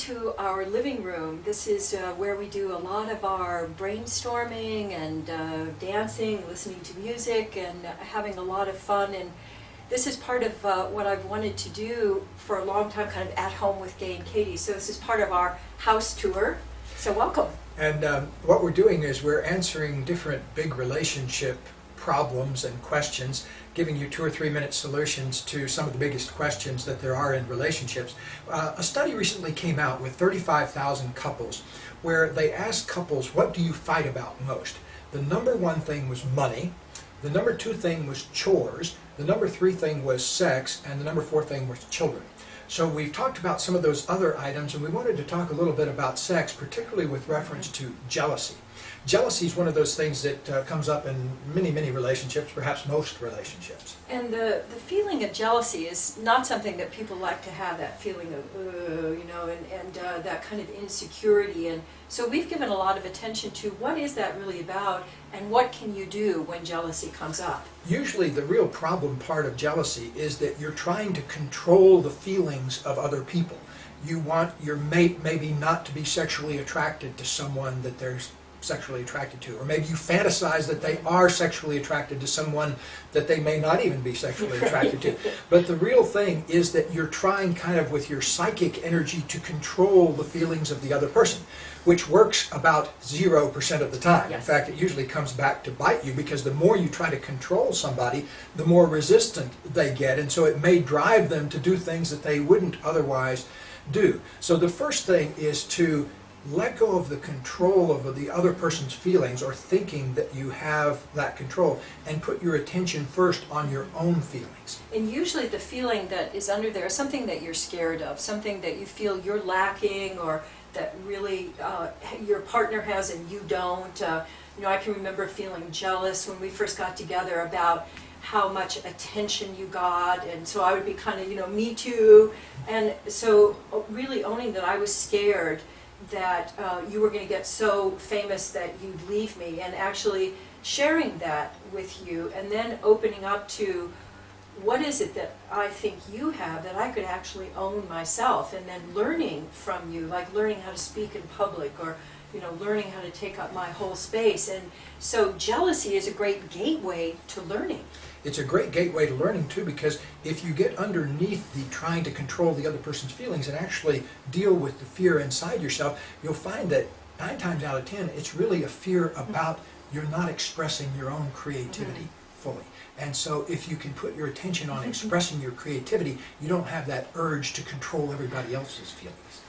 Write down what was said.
to our living room. This is where we do a lot of our brainstorming and dancing, listening to music, and having a lot of fun. And this is part of what I've wanted to do for a long time, kind of at home with Gay and Katie. So this is part of our house tour. So welcome. And what we're doing is we're answering different big relationship problems and questions, giving you 2 or 3 minute solutions to some of the biggest questions that there are in relationships. A study recently came out with 35,000 couples where they asked couples, what do you fight about most? The number 1 thing was money, the number 2 thing was chores, the number 3 thing was sex, and the number 4 thing was children. So we've talked about some of those other items, and we wanted to talk a little bit about sex, particularly with reference to jealousy. Jealousy is one of those things that comes up in many, many relationships, perhaps most relationships. And the feeling of jealousy is not something that people like to have, that feeling of, and that kind of insecurity. And so we've given a lot of attention to what is that really about, and what can you do when jealousy comes up? Usually the real problem part of jealousy is that you're trying to control the feelings of other people. You want your mate maybe not to be sexually attracted to someone that they're sexually attracted to, or maybe you fantasize that they are sexually attracted to someone that they may not even be sexually attracted to. But the real thing is that you're trying kind of with your psychic energy to control the feelings of the other person, which works about 0% of the time. Yes. In fact, it usually comes back to bite you, because the more you try to control somebody, the more resistant they get, and so it may drive them to do things that they wouldn't otherwise do. So the first thing is to let go of the control of the other person's feelings, or thinking that you have that control, and put your attention first on your own feelings. And usually the feeling that is under there is something that you're scared of, something that you feel you're lacking, or that really your partner has and you don't. I can remember feeling jealous when we first got together about how much attention you got, and so I would be kind of, me too. And so really owning that I was scared that you were going to get so famous that you'd leave me, and actually sharing that with you, and then opening up to what is it that I think you have that I could actually own myself, and then learning from you, like learning how to speak in public, or learning how to take up my whole space. And so jealousy is a great gateway to learning. It's a great gateway to learning too, because if you get underneath the trying to control the other person's feelings and actually deal with the fear inside yourself, you'll find that 9 times out of 10 it's really a fear about you're not expressing your own creativity fully. And so if you can put your attention on expressing your creativity, you don't have that urge to control everybody else's feelings.